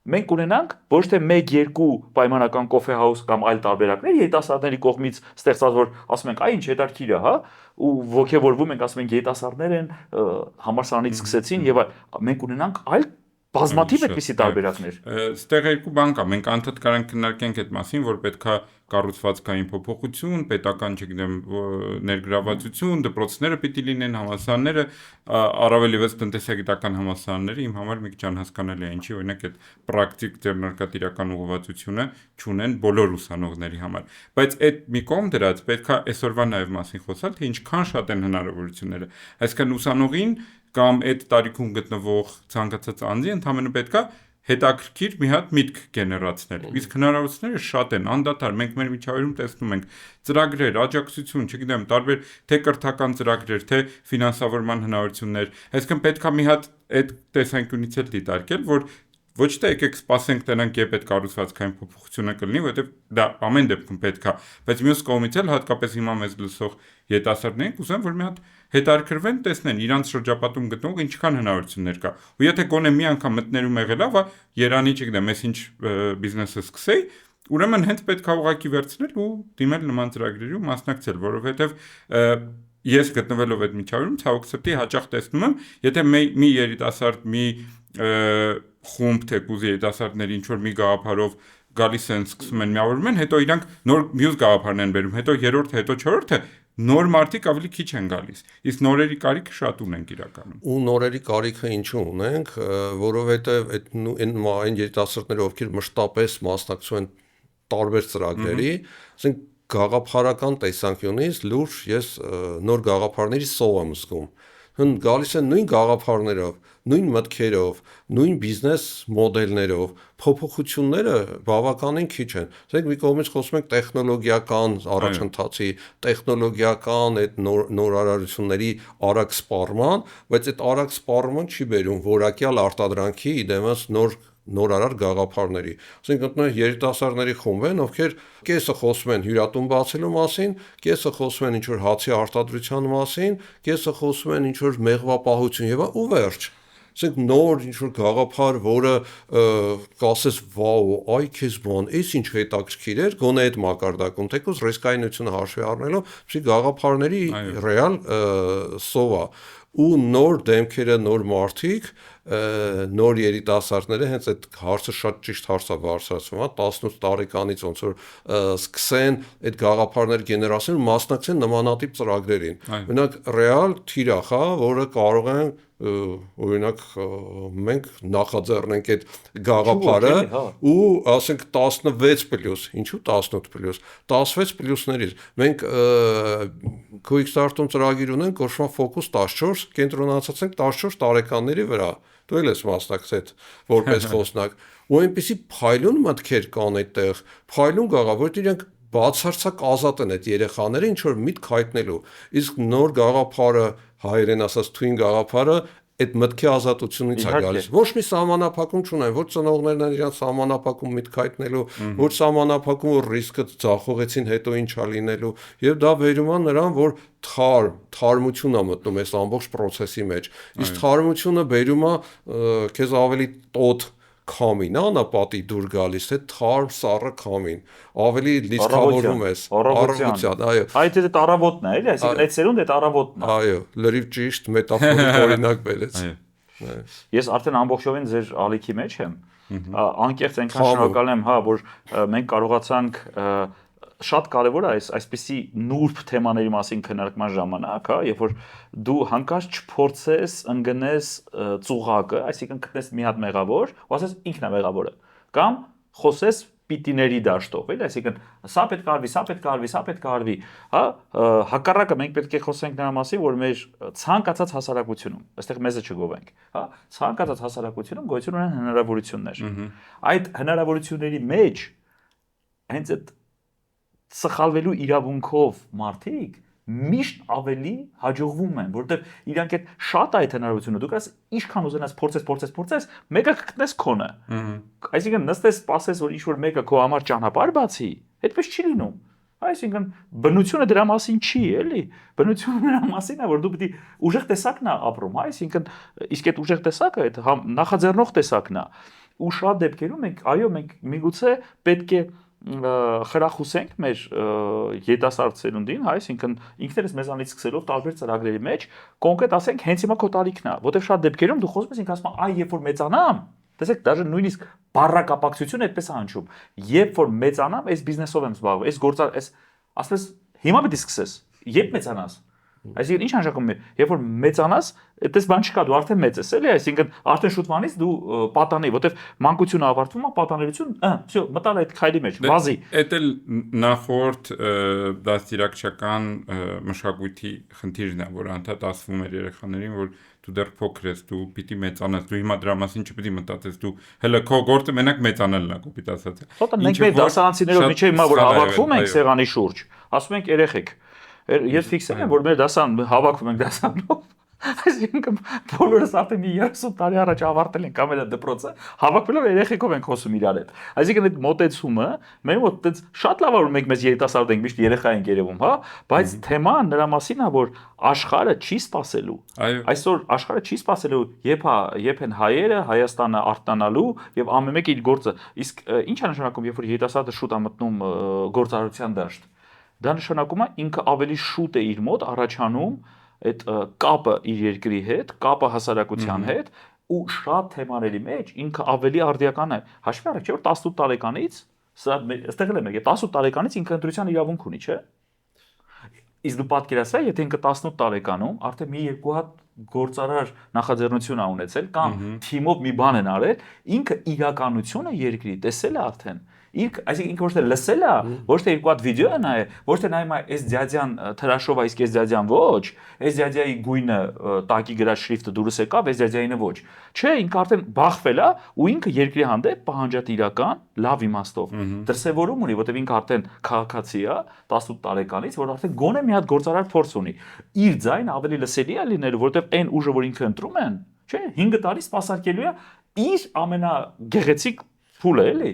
մենք ունենանք ոչ թե 1-2 պայմանական կոֆե հաուս կամ այլ տարբերակներ երիտասարդների կողմից ստեղծած որ ասում ենք այ ինչ հետարքիր է, հա, ու ողջևորվում ենք ասում ենք երիտասարդներ են համալսարանից սկսեցին եւ մենք ունենանք այլ բազմաթիվ այդպիսի տարբերակներ։ Ստեղ երկու բան կա, մենք անդադ կարանք քննարկենք այդ մասին, որ պետքա կառուցվածքային փոփոխություն, պետական, չգիտեմ, ներգրավվածություն, դպրոցները պիտի լինեն, համալսարանները, առավել եւս տնտեսագիտական համալսարանները իմ համար մի քիչ անհասկանալի է, ինչի օրինակ այդ պրակտիկ ձեռնարկատիրական ուղղվածությունը չունեն բոլոր ուսանողների համար։ Բայց այդ մի կողմ դրած պետքա այսօրվա նաեւ մասին խոսալ, թե ինչքան շատ են հնարավորությունները։ Այսինքն ուսանողին կամ այդ տարիքում գտնվող ցանկացած անձի ընդհանրապես պետքա հետաքրքիր մի հատ միտք գեներացնել։ Իսկ հնարավորությունները շատ են, անդադար մենք մեր միջավայրում տեսնում ենք ծրագրեր, աջակցություն, չգիտեմ, տարբեր թե կրթական ծրագրեր, թե ֆինանսավորման հնարավորություններ։ Այսինքն պետքա մի հատ այդ տեսանկյունից էլ դիտարկել, որ ոչ թե եկեք սպասենք տենանք երբ այդ կառուցվածքային փոփոխությունը կլինի, որովհետև դա ամեն դեպքում պետք է, բայց մյուս կողմից էլ հատկապես հիմա մեզ լսող երիտասարդներին կուզեմ, որ մի հատ հետաքրքրվեն, տեսնեն իրանց շրջապատում գտնող ինչքան հնարավորություններ կա։ Ու եթե գոնե մի անգամ մտներում եղել է, Երանի, չգիտեմ, ես ինչ բիզնեսը սկսեի, ուրեմն հենց պետք է ուղղակի վերցնել ու դիմել նման ծրագրերի ու մասնակցել, որովհետև ես գտնվելով այդ միջավայրում ցավոք սրտի հաճախ տեսնում եմ, եթե մի երիտասարդ մի խումբ թեկուզ երիտասարդների ինչ որ մի գաղափարով գալիս են, սկսում են միավորվում են, հետո իրանք նոր մյուս գաղափարներ են բերում, հետո երրորդը, հետո չորրորդը նոր մարդիկ ավելի քիչ են գալիս։ Իսկ նորերի կարիքը շատ ունենք իրականում։ Ու նորերի կարիքը ինչու ունենք, որովհետև այն երիտասարդները, ովքեր մշտապես մասնակցում են տարբեր ծրագրերի, ասենք գաղափարական տեսանկյունից լուրջ ես նոր գաղափարների սով եմ զգում։ Գալիս են նույն գաղափարներով, նույն մտքերով, նույն բիզնես մոդելներով, փոփոխությունները բավականին քիչ են։ Ասենք մի կողմից խոսում ենք տեխնոլոգիական առաջընթացի, տեխնոլոգիական այդ նորարարությունների արագ սպառման, բայց այդ արագ սպառումը չի բերում որակյալ արտադրանքի իդեմս նորարար գաղափարների։ Ասենք գտնենք երիտասարդների խումբ են, ովքեր կեսը խոսում են հյուրատուն բացելու մասին, կեսը խոսում են ինչ-որ հացի արտադրության մասին, կեսը խոսում են ինչ-որ մեղվապահություն եւ ու վերջ։ Ասենք նոր ինչ-որ գաղափար, որը կասես վաու, այ քեզ բան, էս ինչ հետաքրքիր էր, գոնե այդ մակարդակում, թեկուզ ռիսկայնությունը հաշվի առնելով, շի գաղափարների ռեալ սովա ու նոր դեմքերը, նոր մարդիկ, նոր երիտասարդները հենց այդ հարցը շատ ճիշտ հարց է բարձրացվում, 18 տարեկանից ոնց որ սկսեն այդ գաղափարներ գեներացնել, մասնակցեն նմանատիպ ծրագրերին։ Օրինակ ռեալ թիրախ է, որը կարող են օրինակ մենք նախաձեռնենք այդ գաղափարը ու ասենք 16+, ինչու 18+, 16+-ներից մենք Quickstarter-ում ծրագիր ունենք, կոչվում է Focus 14, կենտրոնացած ենք 14 տարեկանների վրա։ Դու էլ ես մասնակցել որպես խոսնակ։ Ու այնպեսի փայլուն մտքեր կան այդտեղ, փայլուն գաղափար, իրենք բացարձակ ազատ են այդ երեխաները ինչ որ միտք հայտնելու։ Իսկ նոր գաղափարը, հայերեն ասած թույն գաղափարը այդ մտքի ազատությունից է գալիս։ Ոչ մի սահմանափակում չունեն, ոչ ծնողներն են իրենց սահմանափակում միտք հայտնելու, ոչ սահմանափակում որ ռիսկը ձախողեցին հետո ինչա լինելու, եւ դա վերում է նրան, որ թարմություն է մտնում այս ամբողջ process-ի մեջ։ Իսկ թարմությունը վերում է քեզ ավելի տոտ քամին, անապատի դուր գալիս, թե թարմ սառը քամին, ավելի լիցքավորում ես առավոտյան, այո։ Այդ է առավոտն է, էլի, այսինքն այդ սերունդը այդ առավոտն է։ Այո, լրիվ ճիշտ մետաֆորիկ օրինակ բերեց։ Ես արդեն ամբողջովին ձեր ալիքի մեջ եմ։ Անկեղծ այնքան շնորհակալ եմ, հա, որ մենք կարողացանք շատ կարևոր է այսպիսի նուրբ թեմաների մասին քննարկման ժամանակ, հա, երբ որ դու հանկարծ չփորձես ընկնես ծուղակը, այսինքն գտնես մի հատ մեղավոր, ու ասես ինքն է մեղավորը, կամ խոսես պիտիների դաշտով, էլի, այսինքն սա պետք է արվի, սա պետք է արվի, սա պետք է արվի, հա, հակառակը մենք պետք է խոսենք նրա մասին, որ մեր ցանկացած հասարակությունում, այստեղ մեզը չգովենք, հա, ցանկացած հասարակությունում գոյություն ունեն հնարավորություններ։ Այդ հնարավորությունների մեջ հենց այդ սխալվելու իրավունքով մարդիկ միշտ ավելի հաջողվում են, որովհետև իրանք այդ շատ այդ հնարավորությունը դուք ասես ինչքան ուզենաս փորձես, մեկը կգտնես քոնը։ Այսինքն նստես, սպասես, որ ինչ-որ մեկը քո համար ճանապարհ բացի, այդպես չի լինում։ Այսինքն բնությունը դրա մասին չի, էլի։ Բնությունը դրա մասին է, որ դու պետք է ուժեղ տեսակն է ապրում, այսինքն իսկ այդ ուժեղ տեսակը այդ նախաձեռնող տեսակն է։ Ու շատ դեպքերում մենք միգուցե պետք է խրախուսենք մեր երիտասարդ սերունդին, հա, այսինքն ինքներս մեզանից սկսելով տարբեր ծրագրերի մեջ կոնկրետ ասենք հենց հիմա քո տարիքն է, որտեղ շատ դեպքերում դու խոսում ես ինքն ասում այ երբ որ մեծանամ, տեսեք, даже նույնիսկ բառակապակցությունը այդպես է հնչում, երբ որ մեծանամ, այս բիզնեսով եմ զբաղվում, այս գործար, այս ասես հիմա պետք է սկսես, երբ մեծանաս։ Այսինքն ինչ նշանակում է, երբ որ մեծանաս, այդպես բան չկա, դու արդեն մեծ ես, էլի, այսինքն արդեն շուտվանից դու պատանի, որտեվ մանկությունը ավարտվում է, պատանելություն, всё, մտալ այդ քայլի մեջ, վազի։ Էդ էլ նախորդ դաստիարակչական մշակույթի խնդիրն է, որ անդադ ասվում էր երեխաներին, որ դու դեռ փոքր ես, դու պիտի մեծանաս, դու հիմա դրա մասին չպիտի մտածես, դու հələ քո գործը մենակ մեծանալն է, կոպիտ ասած։ Հոտը մենք մեր դասարանցիներով միջև հիմա որ հավաքվում ենք սեղանի շուրջ, ասում ենք երեխեք, ես ֆիքսել եմ, որ մեր դասան հավաքվում ենք դասանով, այսինքն բոլորս արդեն մի 30 տարի առաջ ավարտել ենք կամ էլ դպրոցը, հավաքվելով երեխեքով ենք խոսում իրար հետ։ Այսինքն այդ մոտեցումը մեր մոտ այդպես շատ լավ է որ մենք մեզ երիտասարդ ենք, միշտ երեխա ենք երևում, հա, բայց թեման նրա մասին է, որ աշխարհը չի սпасելու։ Այսօր աշխարհը չի սпасելու, երբ են հայերը Հայաստանը արտանալու եւ ամեն մեկը իր գործը։ Իսկ ի՞նչ է նշանակում, երբ որ երիտասարդը շուտ է մտնում գործարարության դաշտ։ Դա նշանակում է ինքը ավելի շուտ է իր մոտ առաջանում այդ կապը իր երկրի հետ, կապը հասարակության հետ ու շատ թեմաների մեջ ինքը ավելի արդիական է։ Հաշվի առեք, չէ՞ որ 18 տարեկանից, սա այստեղ էլ է մեկ, 18 տարեկանից ինքը ընտրության իրավունք ունի, չէ՞։ Իսկ դու պատկերացրա, եթե ինքը 18 տարեկանում արդեն մի երկու հատ գործարար նախաձեռնություն ա ունեցել կամ թիմով մի բան են արել, ինքը իրականությունը երկրի տեսել է արդեն։ Այսինքն ինքը ոչ թե լսել է, ոչ թե երկու հատ վիդեո է նայել, ոչ թե նայում է այս դյադյան թրաշով է, իսկ այս դյադյան ոչ, այս դյադյայի գույնը տակի գրած շրիֆտը դուրս եկավ, այս դյադյայինը ոչ։ Չէ, ինքը արդեն բախվել է ու ինքը երկրի հանդեպ պահանջատիրական լավ իմաստով դրսևորում ունի, որտեղ ինքը արդեն քաղաքացի է 18 տարեկանից, որ արդեն գոնե մի հատ գործարար փորձ ունի։ Իր ձայն ավելի լսելի է լինելու, որտեղ այն ուժը, որ ինքը ընտրում են, չէ, 5 տարի սպասարկելու է իր ամենագեղեցիկ փուլը էլի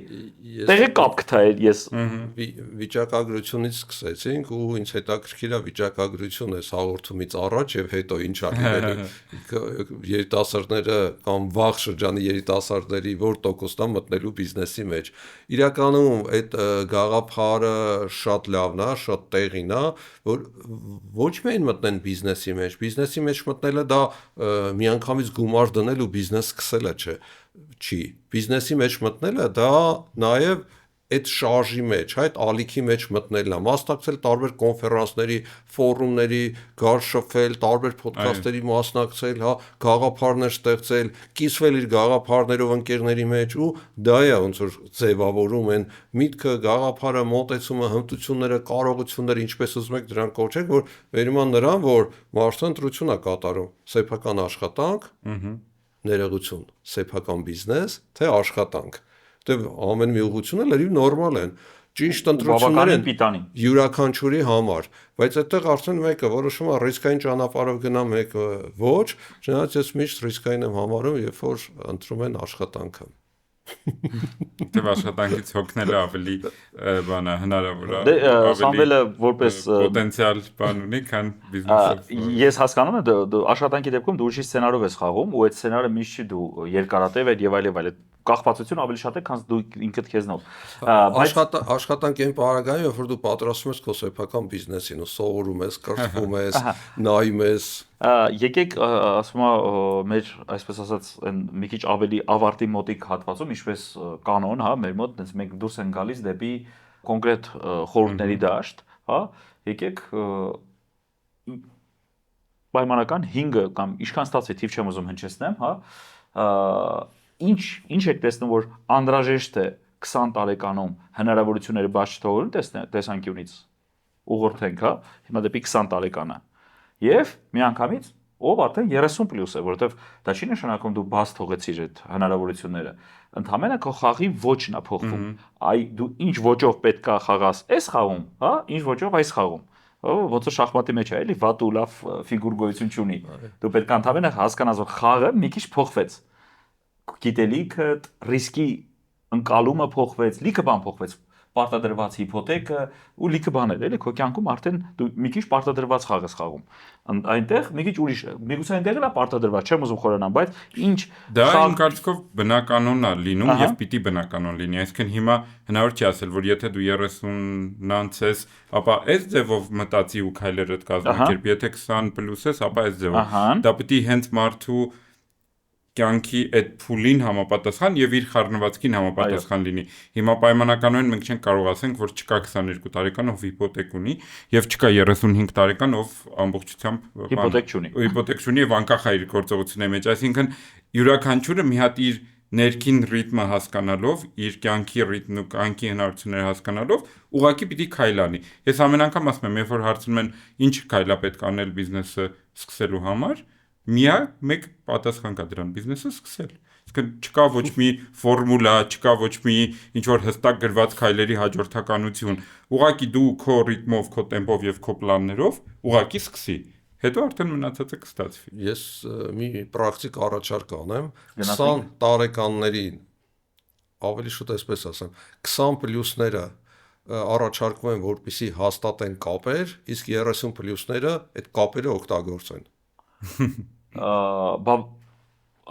տեղի կապ գտայել ես վիճակագրությունից սկսեցինք ու ինձ հետաքրքիր է վիճակագրությունը այս հաղորդումից առաջ եւ հետո ինչ ա լինելու երիտասարդները կամ վաղ շրջանի երիտասարդների որ տոկոսն է մտնելու բիզնեսի մեջ իրականում այդ գաղափարը շատ լավն է շատ տեղին է որ ոչ միայն մտնեն բիզնեսի մեջ մտնելը դա միանգամից գումար դնել ու բիզնես սկսելը չի բիզնեսի մեջ մտնելը դա նաև այդ շարժի մեջ, այդ ալիքի մեջ մտնելն է, մասնակցել տարբեր կոնֆերանսների, ֆորումների, գար շփվել, տարբեր ոդքասթերի մասնակցել, հա, գաղափարներ ստեղծել, կիսվել իր գաղափարներով ընկերների մեջ ու դա է ոնց որ ձևավորում են միտքը, գաղափարը, մոտեցումը, հմտությունները, կարողությունները, ինչպես ուզում եք դրանք կոչեք, որ վերում են նրան, որ մարդը ընտրություն է կատարում, սեփական աշխատանք, ներողություն, սեփական բիզնես, թե աշխատանք։ Դե ամեն մի ուղղությունը լրիվ նորմալ են։ Ճիշտ ընտրություններ են յուրաքանչյուրի համար, բայց այդտեղ արդեն մեկը որոշում է ռիսկային ճանապարհով գնա, մեկը ոչ, չնայած ես միշտ ռիսկային եմ համարում, երբ որ ընտրում են աշխատանքը։ Դե աշխատանքից հոգնելը ավելի բանա հնարավոր է։ Դե Սամվելը որպես պոտենցիալ բան ունի, քան բիզնեսը։ Ես հասկանում եմ, դու աշխատանքի դեպքում դու ուրիշ սցենարով ես խաղում ու այդ սցենարը միշտ չի դու երկարատև է եւ այլ կախվածություն ավելի շատ է, քան դու ինքդ քեզնով։ Աշխատանքային պարագայում, երբ որ դու պատրաստում ես քո սեփական բիզնեսին ու սովորում ես, կրթվում ես, նայում ես, եկեք ասում եմ մեր այսպես ասած այն մի քիչ ավելի ավարտի մոտիկ հատվածում, ինչպես կանոն, հա, մեր մոտ այնպես մենք դուրս են գալիս դեպի կոնկրետ խորհուրդների դաշտ, հա, եկեք պայմանական 5 կամ ինչքան ստացվի թիվ չեմ ուզում հնչեցնեմ, հա, ինչ եք տեսնում, որ անհրաժեշտ է 20 տարեկանում հնարավորությունները բաց չթողնելու տեսանկյունից ուղղորդենք, հա, հիմա դեպի 20 տարեկանը։ Եվ միանգամից ով արդեն 30+ է, որովհետև դա չի նշանակում դու բաց թողեցիր այդ հնարավորությունները։ Ընդհանրապես քո խաղի ոճն է փոխվում։ Այ դու ինչ ոճով պետքա խաղաս այս խաղում, հա, ինչ ոճով այս խաղում։ Ոնց որ շախմատի մեջ է, էլի վատ ու լավ ֆիգուր գոյություն չունի։ Դու պետք է ընդհանրապես հասկանաս, որ խաղը մի քիչ փոխվեց։ Գիտելիքը, ռիսկի ընկալումը փոխվեց, լիքը բան փոխվեց։ Պարտադրված հիփոթեկը ու լիքը բաներ, էլի քո կյանքում արդեն դու մի քիչ պարտադրված խաղ ես խաղում։ Այնտեղ մի քիչ ուրիշ է։ Միգուցե այնտեղ էլ է պարտադրված, չեմ ուզում խորանալ, բայց ինչ դա իմ կարծիքով բնականon է լինում եւ պիտի բնականon լինի։ Այսինքն հիմա հնարավոր չի ասել, որ եթե դու 30-անց ես, ապա այս ձևով մտածի ու քայլերդ կազմակերպի, եթե 20+ ես, ապա այս ձևով։ Դա պիտի հենց մարդու կյանքի այդ փուլին համապատասխան եւ իր խառնվածքին համապատասխան լինի։ Հիմա պայմանականորեն մենք չենք կարող ասենք, որ չկա 22 տարեկան ով հիփոթեք ունի եւ չկա 35 տարեկան ով ամբողջությամբ հիփոթեք չունի եւ անկախ է իր գործողությունների մեջ, այսինքն յուրաքանչյուրը մի հատ իր ներքին ռիթմը հասկանալով, իր կյանքի ռիթմն ու կյանքի հնարավորությունները հասկանալով, ուղղակի պիտի քայլ անի։ Ես ամեն անգամ ասում եմ, երբ որ հարցնում են ինչ քայլ է պետք անել բիզնեսը սկսելու համար, մեկ պատասխան կա դրան՝ բիզնեսը սկսել։ Իսկն չկա ոչ մի ֆորմուլա, չկա ոչ մի ինչ որ հստակ գրված քայլերի հաջորդականություն։ Ուղղակի դու քո ռիթմով, քո տեմպով եւ քո պլաններով ուղղակի սկսի։ Հետո արդեն մնացածը կստացվի։ Ես մի պրակտիկ առաջարկ անեմ 20 տարեկանների ավելի շուտ այսպես ասեմ 20+-ները առաջարկում են որպեսզի հաստատեն կապեր, իսկ 30+-ները այդ կապերը օգտագործեն։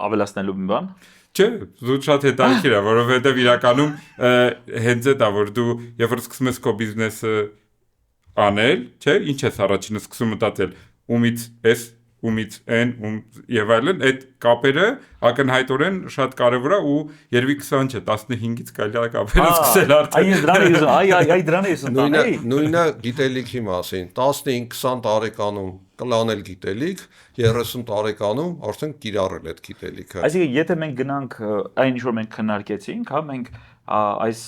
Ավելացնելու մի բան։ Չէ, դու շատ հետաքրքիր է, որովհետև իրականում հենց այդ է, որ դու երբ որ սկսում ես քո բիզնեսը անել, չէ, ինչ ես առաջինը սկսում մտածել, ումից էս, ումից այն, եւ այլն, այդ կապերը ակնհայտորեն շատ կարեւոր է ու երևի 20 չէ, 15-ից կարելի է կապերը սկսել արդեն։ Այ դրան է ասում։ Նույնը գիտելիքի մասին, 15-20 տարեկանում կլանել գիտելիք, 30 տարեկանում արդեն կիրառել այդ գիտելիքը։ Այսինքն, եթե մենք գնանք այն ինչ որ մենք քննարկեցինք, հա, մենք այս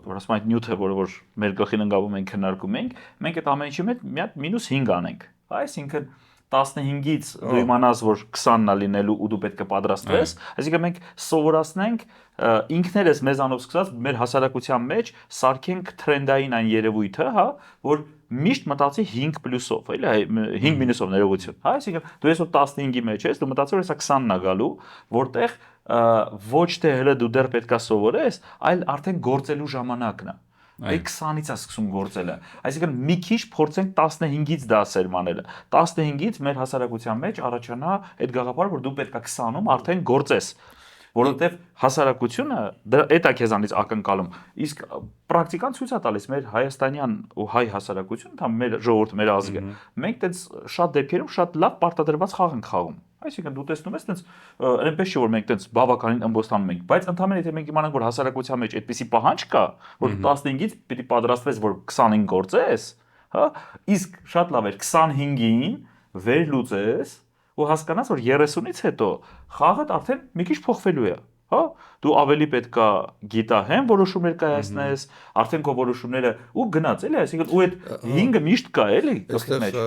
որ ասում այդ նյութը, որը որ մեր գլխին ընկալում ենք քննարկում ենք, մենք այդ ամեն ինչի մեջ մի հատ -5 անենք։ Այսինքն 15-ից դու իմանաս, որ 20-ն է լինելու ու դու պետք է պատրաստվես, այսինքն մենք սովորացնենք ինքներս մեզանով սկսած մեր հասարակության մեջ սարքենք թրենդային այն երևույթը, հա, որ միշտ մտածի 5+-ով, էլի, 5-ով ներողություն, հա, այսինքն դու այսօր 15-ի մեջ ես, դու մտածում ես, հեսա 20-ն է գալու, որտեղ ոչ թե հələ դու դեռ պետքա սովորես, այլ արդեն գործելու ժամանակն է։ Այդ 20-ից է սկսում գործելը։ Այսինքն մի քիչ փորձենք 15-ից դա սերմանելը։ 15-ից մեր հասարակության մեջ առաջանա այդ գաղափարը, որ դու պետքա 20-ում արդեն գործես, որովհետև հասարակությունը դա է քեզանից ակնկալում։ Իսկ պրակտիկան ցույց է տալիս մեր հայաստանյան ու հայ հասարակությունը, դա մեր ժողովուրդը, մեր ազգը։ Մենք այդպես շատ դեպքերում շատ լավ պարտադրված խաղ ենք խաղում։ Այսինքն դու տեսնում ես, այդպես այնպես չէ որ մենք այդպես բավականին ըմբոստանում ենք, բայց ընդհանրապես եթե մենք իմանանք որ հասարակության մեջ այդպիսի պահանջ կա, որ 15-ից պիտի պատրաստվես որ 20-ին գործես, հա, իսկ շատ լավ է 25-ին վերլուծես ու հասկանաս որ 30-ից հետո խաղը արդեն մի քիչ փոխվելու է, հա, դու ավելի պետքա գիտահեմ որոշումներ կայացնես, արդեն քո որոշումները ու գնաց էլի, այսինքն ու այդ 5-ը միշտ կա էլի գլխի մեջ։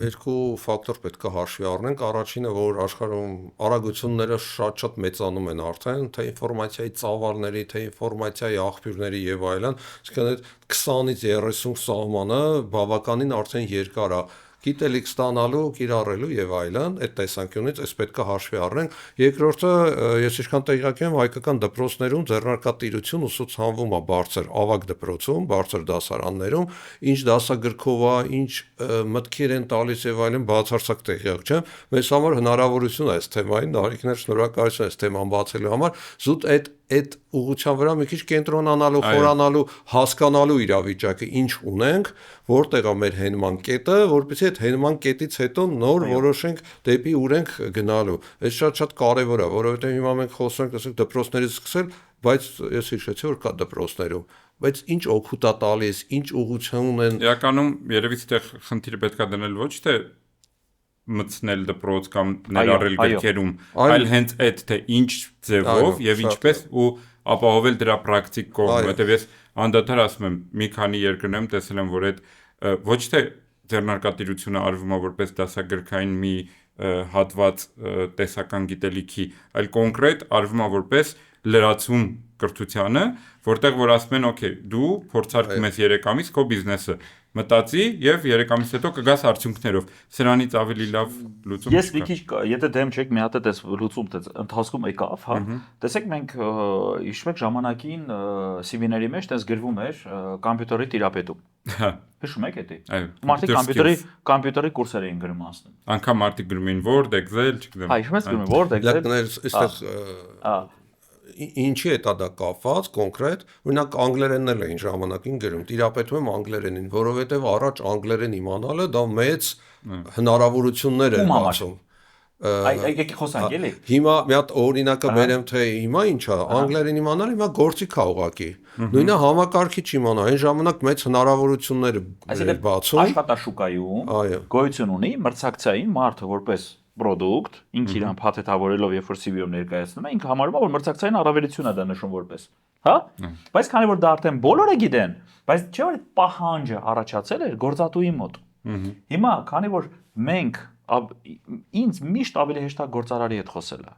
Երկու ֆակտոր պետք է հաշվի առնենք, առաջինը որ աշխարհում արագությունները շատ մեծանում են արդեն, թե ինֆորմացիայի ծավալների, թե ինֆորմացիայի աղբյուրների եւ այլն, այսինքն այդ 20-ից 30 սահմանը բավականին արդեն երկար է։ գիտելիք ստանալու, կիրառելու եւ այլն, այդ տեսանկյունից այս պետք է հաշվի առնենք։ Երկրորդը, ես ինչքան տեղյակ եմ, հայկական դպրոցներում ձեռնարկատիրություն ուսուցանվում է բարձր ավագ դպրոցում, բարձր դասարաններում, ինչ դասագրքով է, ինչ մտքեր են տալիս եւ այլն, բացարձակ տեղյակ չեմ։ Մեզ համար հնարավորություն է այս թեմային, Նարեկներ, շնորհակալություն այս թեման բացելու համար, զուտ այդ ուղղության վրա մի քիչ կենտրոնանալու, խորանալու, հասկանալու իրավիճակը ինչ ունենք, որտեղ է մեր հենման կետը, որպեսզի այդ հենման կետից հետո նոր որոշենք դեպի ուր ենք գնալու։ Այս շատ կարևոր է, որովհետեւ հիմա մենք խոսում ենք, ասենք դպրոցներից սկսել, բայց ես հիշեցի, որ կա դպրոցներում, բայց ինչ օգուտ է տալիս, ինչ ուղղություն են։ Իրականում երևի այդտեղ խնդիրը պետք է դնել ոչ թե մտցնել դպրոց կամ ներառել գրքերում, այլ հենց այդ թե ինչ ձևով եւ ինչպես ու ապահովել դրա պրակտիկ կողմը, որտեւ ես անդադար ասում եմ, մի քանի երկրներում տեսել եմ, որ այդ ոչ թե ձեռնարկատիրությունը արվում է որպես դասագրքային մի հատված տեսական գիտելիքի, այլ կոնկրետ արվում է որպես լրացում կրթությանը, որտեղ որ ասում են, օքեյ, դու փորձարկում ես 3 ամիս քո բիզնեսը մտածի եւ 3 ամիս հետո կգաս արդյունքներով։ Սրանից ավելի լավ լուծում Ես մի քիչ, եթե դեմ չեք, մի հատ էս լուծում ընթացքում եկավ, հա։ Տեսեք, մենք հիշում եք ժամանակին CV-ների մեջ տես գրվում էր կոմպյուտերի տիրապետում։ Հիշում եք էդի։ Մարդիկ կոմպյուտերի կուրսեր էին գրում ասում։ Անկամ մարդիկ գրում էին Word, Excel, չգիտեմ։ Այ հիշում ես գրում Word, Excel։ Ինչի է դա կապված կոնկրետ, օրինակ անգլերենն էլ էին ժամանակին գրում, տիրապետում եմ անգլերենին, որովհետև առաջ անգլերեն իմանալը դա մեծ հնարավորություններ էր բացում։ Եկեք խոսանք էլի։ Հիմա մի հատ օրինակը բերեմ, թե հիմա ինչ է, անգլերեն իմանալ հիմա գործիք է ուղղակի։ Նույնը համակարգիչ իմանալ, այն ժամանակ մեծ հնարավորություններ էր բացում։ Աշխատաշուկայում գոյություն ունի մրցակցային մարդը որպես product, ինքը իրան փաթեթավորելով երբ որ CV-ում ներկայացնում է, ինքը համարում է որ մրցակցային առավելություն է դա նշում որպես, հա? Բայց քանի որ դա արդեն բոլորը գիտեն, բայց չէ՞ որ պահանջը առաջացել էր գործատուի մոտ։ Հիմա քանի որ մենք ինձ միշտ ավելի հեշտ է գործարարի հետ խոսելը,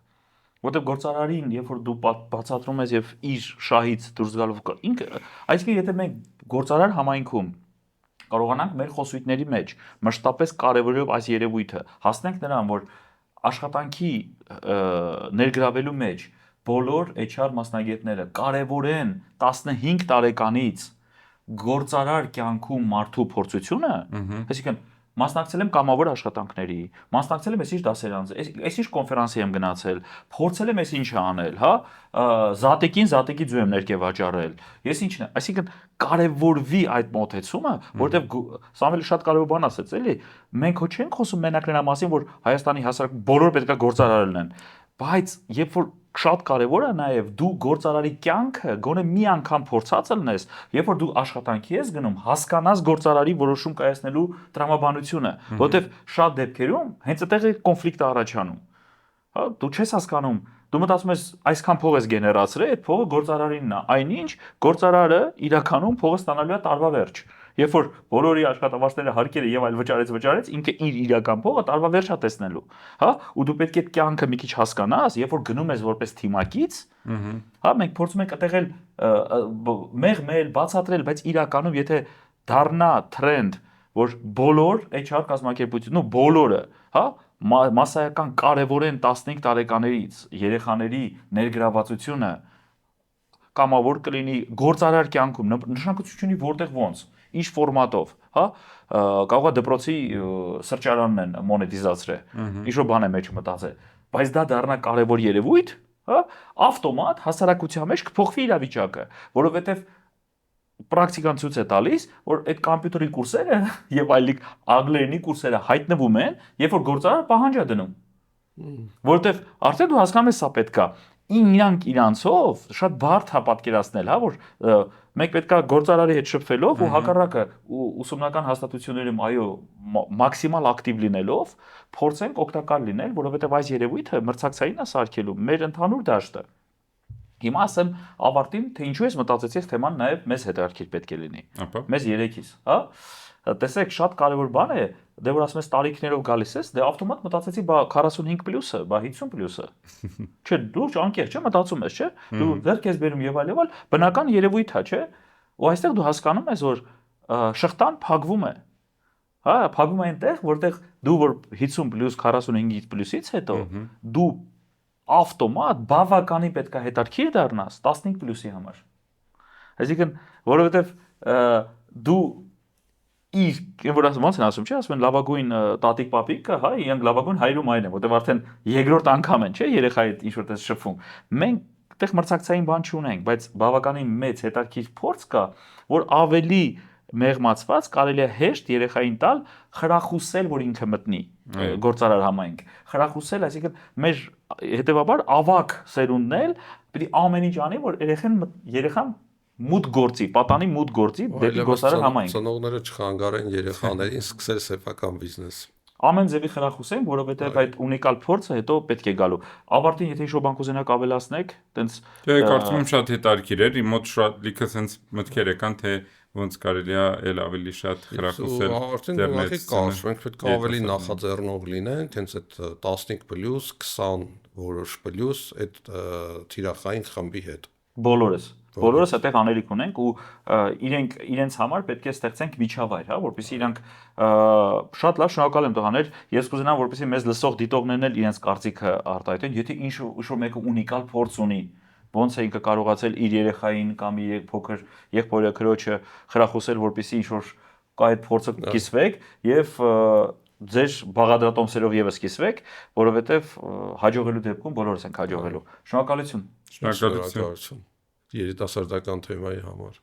որտեղ գործարարին երբ որ դու բացատրում ես եւ իր շահից դուրս գալով ինքը, այսինքն եթե մենք գործարար համայնքում կարողանանք մեր խոսույթների մեջ մշտապես կարևորելով այս երևույթը հասնենք նրան, որ աշխատանքի ներգրավելու մեջ բոլոր HR մասնագետները կարևորեն 15 տարեկանից գործարար կյանքում մարդու փորձությունը, այսինքն մասնակցել եմ կամավոր աշխատանքների, մասնակցել եմ այսիշ դասերանց, այսիշ կոնֆերանսի եմ գնացել, փորձել եմ այսինչը անել, հա, զատեկի ձու եմ ներքև վաճառել։ Ես ինչն է, այսինքն կարևորվի այդ մոտեցումը, որտեվ Սամվելը շատ կարևոր բան ասեց, էլի, մենք հո չենք խոսում մենակ նրա մասին, որ Հայաստանի հասարակ բոլորը պետք է գործարար լինեն, բայց երբ որ շատ կարևոր է նաև դու գործարարի կյանքը գոնե մի անգամ փորձած լինես, երբ որ դու աշխատանքի ես գնում, հասկանաս գործարարի որոշում կայացնելու տրամաբանությունը, որովհետև շատ դեպքերում հենց այդտեղ է կոնֆլիկտը առաջանում։ Հա, դու չես հասկանում, դու մտածում ես այսքան փող ես գեներացրել, այդ փողը գործարարինն է, այնինչ գործարարը իրականում փողը ստանալու է տարվա վերջ։ Երբ որ բոլորի աշխատավարձները հարկերը եւ այլ վճարեց, ինքը իր իրական փողը տարվա վերջա տեսնելու, հա, ու դու պետք է այդ կյանքը մի քիչ հասկանաս, երբ որ գնում ես որպես թիմակից, հա, մենք փորձում ենք այդտեղ մեղմել, բացատրել, բայց իրականում եթե դառնա տրենդ, որ բոլոր HR կազմակերպությունն ու բոլորը, հա, մասսայական կարևորեն 15 տարեկաներից երեխաների ներգրավվածությունը կամավոր կլինի գործարար կյանքում, նշանակություն ունի որտեղ ոնց, ինչ ֆորմատով, հա, կարող է դպրոցի սրճարանն են մոնետիզացրել, ինչ-որ բան է մեջ մտածել, բայց դա դառնա կարևոր երևույթ, հա, ավտոմատ հասարակության մեջ կփոխվի իրավիճակը, որովհետև պրակտիկան ցույց է տալիս, որ այդ կոմպյուտերի կուրսերը եւ այլիկ անգլերենի կուրսերը հայտնվում են, երբ որ գործարարը պահանջ է դնում։ Որովհետեւ արդեն դու հասկանում ես սա պետքա։ Իրանք իրանցով շատ բարդ է պատկերացնել, հա, որ մենք պետքա գործարարի հետ շփվելով ու հակառակը ուսումնական հաստատություններում այո մաքսիմալ ակտիվ լինելով փորձենք օգտակար լինել, որովհետեւ այս երևույթը մրցակցային է սարքելու մեր ընդհանուր դաշտը։ Հիմա ասեմ ավարտին, թե ինչու ես մտածեցի այս թեման նաև մեզ հետաքրքիր պետք է լինի։ Մեզ երեքիս, հա։ Տեսեք, շատ կարևոր բան է, դե որ ասում ես տարիքներով գալիս ես, դե ավտոմատ մտածեցի, բա 45+-ը, բա 50+-ը։ Չէ, դու անկեղծ չէ, մտածում ես, չէ։ Դու ձեռք ես բերում եւ այլ, բնական երևույթ է, չէ։ Ու այստեղ դու հասկանում ես, որ շղթան փակվում է։ հա, փակում է այնտեղ, որտեղ դու որ 50+45+-ից հետո դու ավտոմատ բավականին պետք է հետաքրքիր դառնաս 15+-ի համար։ Այսինքն, որովհետև դու որ ոնց են ասում, չէ, ասում են լավագույն տատիկ պապիկը, հա, իրանք լավագույն հայրում այն է, որտեղ արդեն երկրորդ անգամ են, չէ, երեխայի հետ ինչ-որ տես շփվում։ Մենք այդտեղ մրցակցային բան չունենք, բայց բավականին մեծ հետաքրքիր փորձ կա, որ ավելի մեղմացված կարելի է հեշտ երեխային տալ խրախուսել, որ ինքը մտնի գործարար համայնք։ Խրախուսել, այսինքն մեր հետեւաբար ավակ սերունդն էլ պիտի ամեն ինչ անի, որ երեխան մուտ գործի, պատանի մուտ գործի դեպի գործարար համայնք։ Ծնողները չխանգարեն երեխաներին սկսել սեփական բիզնես։ Ամեն ձևի խրախուսեն, որովհետև այդ ունիկալ փորձը հետո պետք է գալու։ Ավարտին, եթե ինչ-որ բան կուզենաք ավելացնեք, տենց կարծում եմ շատ հետաքրքիր էր, իմ մոտ շատ լիքը sense մտքեր եկան, թե ոնց կարելի է էլ ավելի շատ խրախուսել։ Արդեն ուղղակի կարճ, մենք պետք է ավելի նախաձեռնող լինենք, հենց այդ 15+, 20 որոշ պլյուս այդ թիրախային խմբի հետ։ Բոլորս այդտեղ անելիք ունենք ու իրենց համար պետք է ստեղծենք միջավայր, հա, որպեսզի իրանք շատ լավ, շնորհակալ եմ տղաներ, ես կուզենամ որպեսզի մեզ լսող դիտողներն էլ իրենց կարծիքը արտահայտեն, եթե ինչ-որ մեկը ունիկալ փորձ ունի, ոնց է ինքը կարողացել իր երեխային կամ իր փոքր եղբորը խրախուսել, որպեսզի ինչ-որ կա այդ փորձը կիսվեք եւ ձեր բաղադրատոմսերով եւս կիսվեք, որովհետեւ հաջողելու դեպքում բոլորս ենք հաջողելու։ Շնորհակալություն։ Շնորհակալություն երիտասարդական թեմայի համար։